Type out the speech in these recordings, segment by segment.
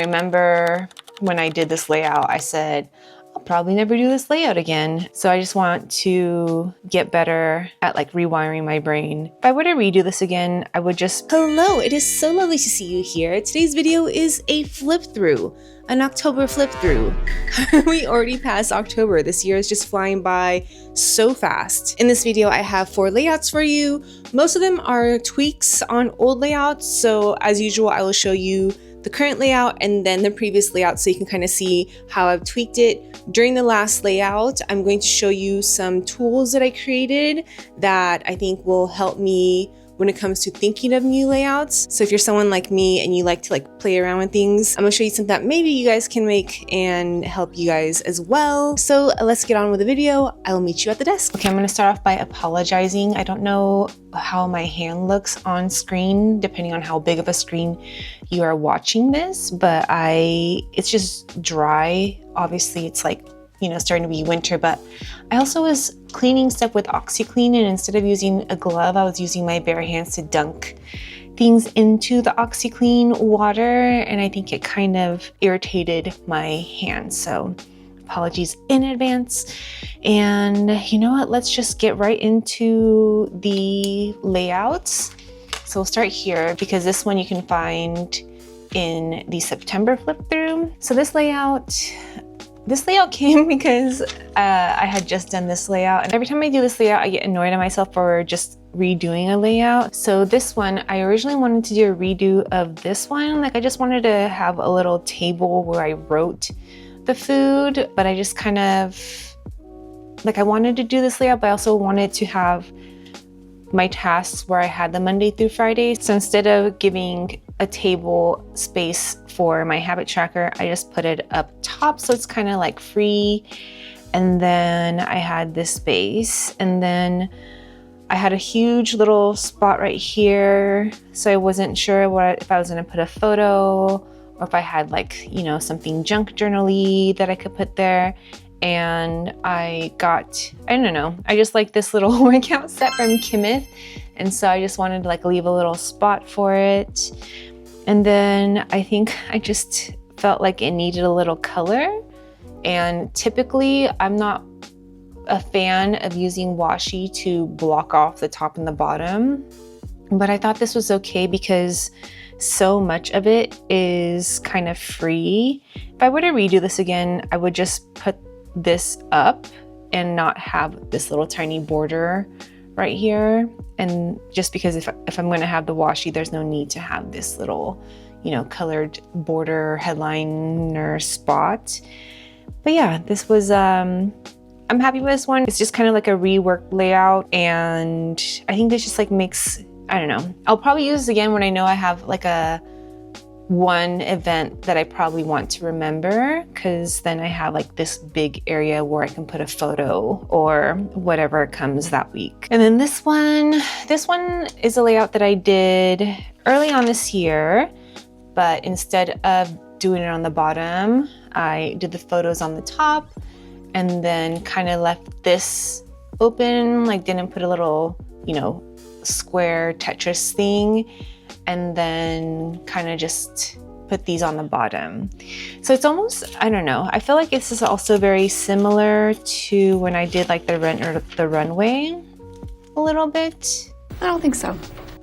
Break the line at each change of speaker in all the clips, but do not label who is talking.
remember when I did this layout, I said, I'll probably never do this layout again. So I just want to get better at like rewiring my brain. If I were to redo this again, I would just...
Hello, it is so lovely to see you here. Today's video is a flip through, an October flip through. We already passed October. This year is just flying by so fast. In this video, I have 4 layouts for you. Most of them are tweaks on old layouts. So as usual, I will show you the current layout and then the previous layout so you can kind of see how I've tweaked it. During the last layout, I'm going to show you some tools that I created that I think will help me when it comes to thinking of new layouts. So if you're someone like me and you like to play around with things, I'm gonna show you something that maybe you guys can make and help you guys as well. So let's get on with the video. I will meet you at the desk.
Okay, I'm gonna start off by apologizing. I don't know how my hand looks on screen, depending on how big of a screen you are watching this, but it's just dry. Obviously it's starting to be winter, but I also was cleaning stuff with OxyClean, and instead of using a glove, I was using my bare hands to dunk things into the OxyClean water, and I think it kind of irritated my hands. So apologies in advance. And you know what? Let's just get right into the layouts. So we'll start here because this one you can find in the September flip through. So this layout came because I had just done this layout, and every time I do this layout I get annoyed at myself for just redoing a layout. So this one, I originally wanted to do a redo of this one. I just wanted to have a little table where I wrote the food, but I just kind of I wanted to do this layout, but I also wanted to have my tasks where I had the Monday through Friday. So instead of giving a table space for my habit tracker, I just put it up top so it's kind of free. And then I had this space, and then I had a huge little spot right here. So I wasn't sure if I was gonna put a photo or if I had something junk journal-y that I could put there. And I just like this little workout set from Kimmith, and so I just wanted to leave a little spot for it. And then I think I just felt like it needed a little color, and typically I'm not a fan of using washi to block off the top and the bottom, but I thought this was okay because so much of it is kind of free. If I were to redo this again, I would just put this up and not have this little tiny border right here. And just because if I'm going to have the washi, there's no need to have this little colored border headline or spot. But yeah, this was I'm happy with this one. It's just kind of like a reworked layout, and I think this just makes, I don't know, I'll probably use this again when I know I have one event that I probably want to remember, because then I have this big area where I can put a photo or whatever comes that week. And then this one is a layout that I did early on this year, but instead of doing it on the bottom, I did the photos on the top and then kind of left this open, didn't put a little, square Tetris thing, and then kind of just put these on the bottom. So it's almost, I don't know, I feel like this is also very similar to when I did the runway a little bit.
I don't think so.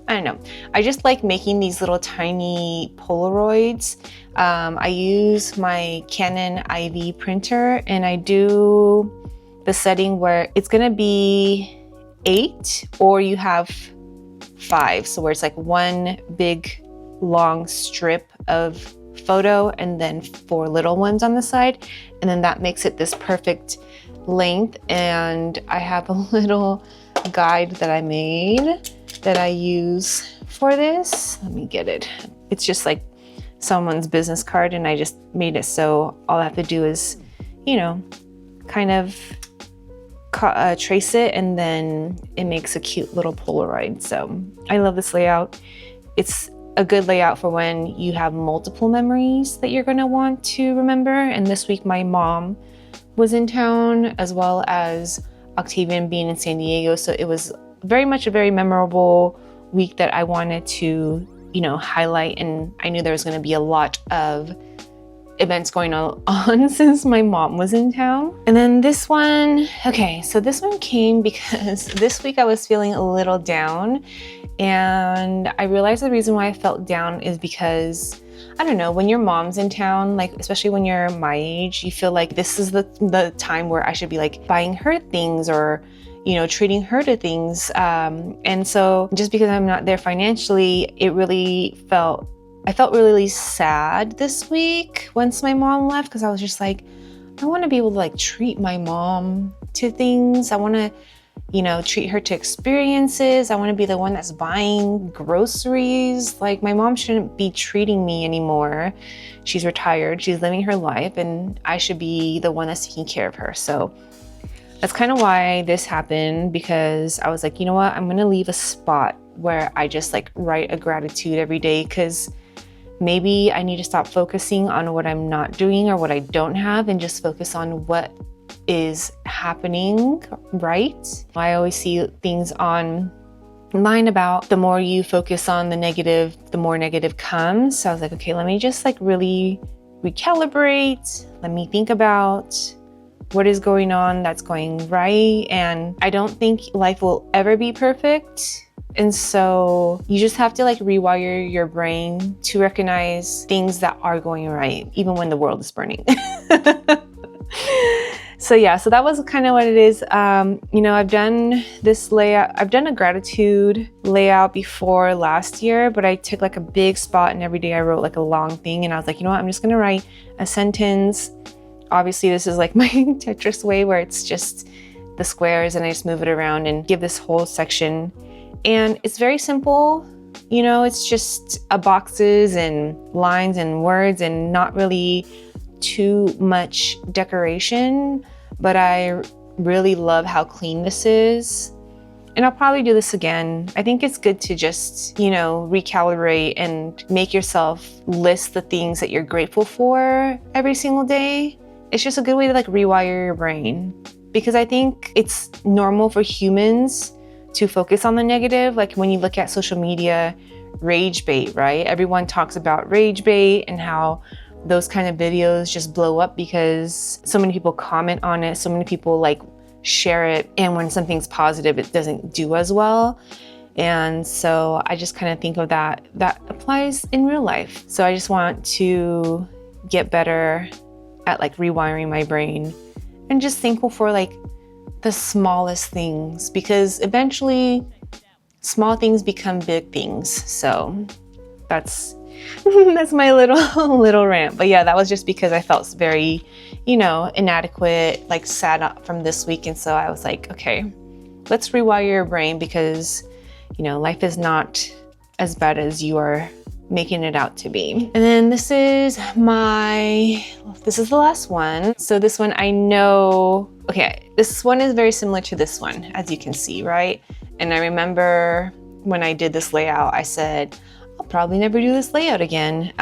I don't know. I just like making these little tiny Polaroids. I use my Canon IV printer, and I do the setting where it's gonna be 8 or you have 5. So where it's one big long strip of photo and then 4 little ones on the side. And then that makes it this perfect length. And I have a little guide that I made that I use for this. Let me get it. It's just someone's business card, and I just made it so all I have to do is, kind of trace it, and then it makes a cute little Polaroid. So I love this layout. It's a good layout for when you have multiple memories that you're gonna want to remember. And this week my mom was in town, as well as Octavian being in San Diego. So it was very much a very memorable week that I wanted to, highlight. And I knew there was gonna be a lot of events going on since my mom was in town. And then this one, okay, so this one came because this week I was feeling a little down, and I realized the reason why I felt down is because, I don't know, when your mom's in town, like especially when you're my age, you feel like this is the time where I should be like buying her things or, you know, treating her to things. And so just because I'm not there financially, I felt really sad this week once my mom left, because I was just like, I want to be able to like treat my mom to things. I want to, you know, treat her to experiences. I want to be the one that's buying groceries. Like, my mom shouldn't be treating me anymore. She's retired, she's living her life, and I should be the one that's taking care of her. So that's kind of why this happened, because I was like, you know what, I'm gonna leave a spot where I just like write a gratitude every day, because maybe I need to stop focusing on what I'm not doing or what I don't have and just focus on what is happening, right? I always see things online about the more you focus on the negative, the more negative comes. So I was like, okay, let me just like really recalibrate. Let me think about what is going on that's going right. And I don't think life will ever be perfect. And so you just have to like rewire your brain to recognize things that are going right, even when the world is burning. So yeah, so that was kind of what it is. You know, I've done this layout. I've done a gratitude layout before last year, but I took like a big spot and every day I wrote like a long thing. And I was like, you know what, I'm just gonna write a sentence. Obviously this is like my Tetris way, where it's just the squares and I just move it around and give this whole section. And it's very simple, you know, it's just boxes and lines and words and not really too much decoration, but I really love how clean this is. And I'll probably do this again. I think it's good to just, you know, recalibrate and make yourself list the things that you're grateful for every single day. It's just a good way to like rewire your brain, because I think it's normal for humans to focus on the negative. Like when you look at social media, rage bait, right? Everyone talks about rage bait and how those kind of videos just blow up because so many people comment on it, so many people like share it, and when something's positive, it doesn't do as well. And so I just kind of think of that applies in real life. So I just want to get better at like rewiring my brain and just thankful for like the smallest things, because eventually small things become big things. So that's my little rant. But yeah, that was just because I felt very, you know, inadequate, like sad from this week. And so I was like, okay, let's rewire your brain, because, you know, life is not as bad as you are making it out to be. And then this is the last one. So this one, I know, okay, this one is very similar to this one, as you can see, right? And I remember when I did this layout, I said, I'll probably never do this layout again.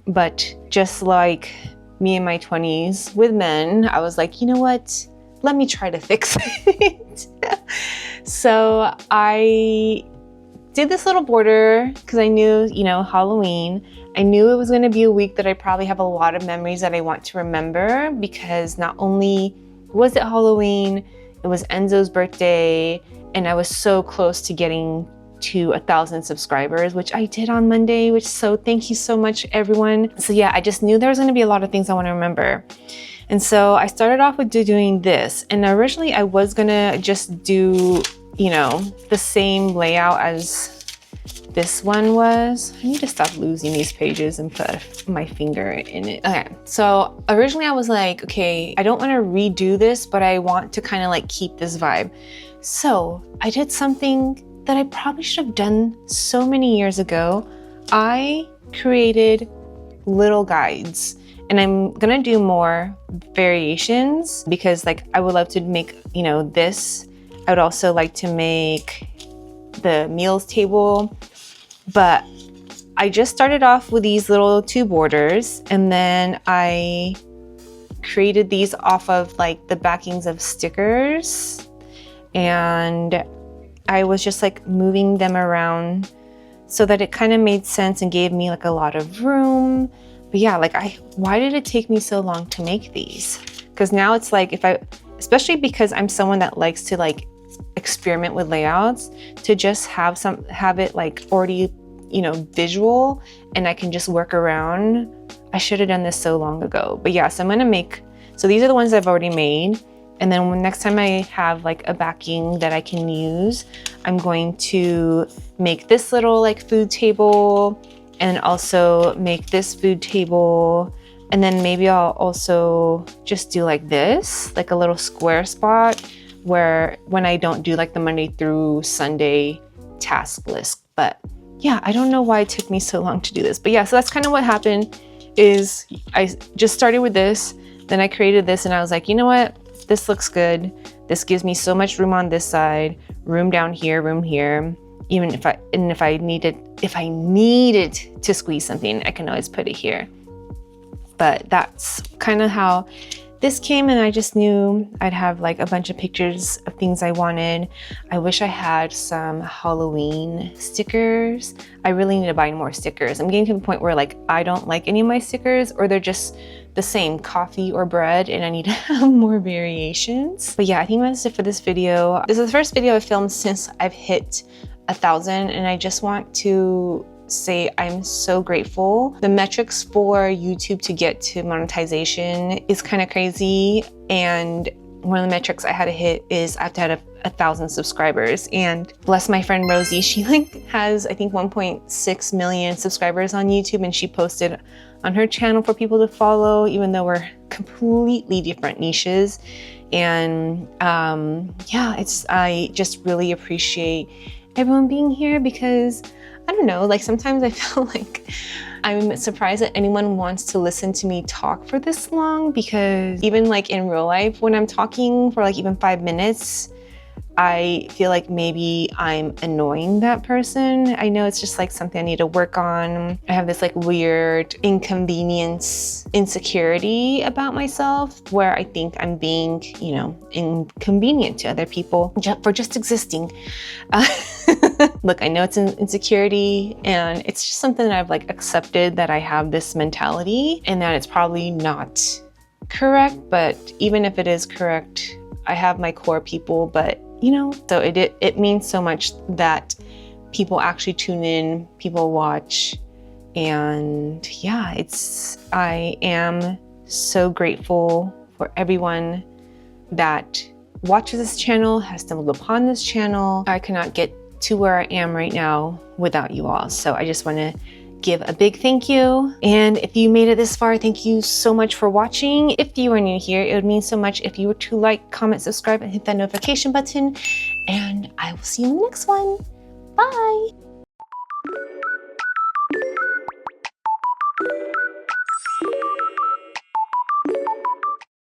But just like me in my 20s with men, I was like, you know what? Let me try to fix it. So I did this little border because I knew, you know, Halloween. I knew it was going to be a week that I probably have a lot of memories that I want to remember, because not only was it Halloween, it was Enzo's birthday, and I was so close to getting to 1,000 subscribers, which I did on Monday, so thank you so much, everyone. So yeah, I just knew there was going to be a lot of things I want to remember. And so I started off with doing this, and originally I was going to just do, you know, the same layout as this one was. I need to stop losing these pages and put my finger in it. Okay, so originally I was like, okay, I don't want to redo this, but I want to kind of like keep this vibe. So I did something that I probably should have done so many years ago. I created little guides, and I'm gonna do more variations, because like I would love to make, you know, this. I would also like to make the meals table, but I just started off with these little 2 borders, and then I created these off of like the backings of stickers, and I was just like moving them around so that it kind of made sense and gave me like a lot of room. But yeah, like why did it take me so long to make these? Because now it's like especially because I'm someone that likes to like experiment with layouts, to just have it like already, you know, visual, and I can just work around. I should have done this so long ago. But yeah, so I'm gonna make, so these are the ones I've already made. And then when next time I have like a backing that I can use, I'm going to make this little like food table, and also make this food table. And then maybe I'll also just do like this, like a little square spot where when I don't do like the Monday through Sunday task list. But yeah, I don't know why it took me so long to do this. But yeah, so that's kind of what happened. Is I just started with this, then I created this, and I was like, you know what? This looks good. This gives me so much room on this side, room down here, room here. Even if I needed to squeeze something, I can always put it here. But that's kind of how this came, and I just knew I'd have like a bunch of pictures of things I wanted. I wish I had some Halloween stickers. I really need to buy more stickers. I'm getting to the point where like I don't like any of my stickers, or they're just the same, coffee or bread, and I need to have more variations. But yeah, I think that's it for this video. This is the first video I've filmed since I've hit 1,000, and I just want to say I'm so grateful. The metrics for YouTube to get to monetization is kind of crazy, and one of the metrics I had to hit is I have to have 1,000 subscribers. And bless my friend Rosie, she like has I think 1.6 million subscribers on YouTube, and she posted on her channel for people to follow, even though we're completely different niches. And yeah, I just really appreciate everyone being here, because I don't know, like sometimes I feel like I'm surprised that anyone wants to listen to me talk for this long, because even like in real life, when I'm talking for like even 5 minutes, I feel like maybe I'm annoying that person. I know it's just like something I need to work on. I have this like weird inconvenience, insecurity about myself, where I think I'm being, you know, inconvenient to other people for just existing. Look, I know it's an insecurity, and it's just something that I've like accepted, that I have this mentality, and that it's probably not correct. But even if it is correct, I have my core people. But you know, so it means so much that people actually tune in, people watch. And yeah, I am so grateful for everyone that watches this channel, has stumbled upon this channel. I cannot get to where I am right now without you all. So I just want to give a big thank you. And if you made it this far, thank you so much for watching. If you are new here, it would mean so much if you were to like, comment, subscribe, and hit that notification button. And I will see you in the next one. Bye.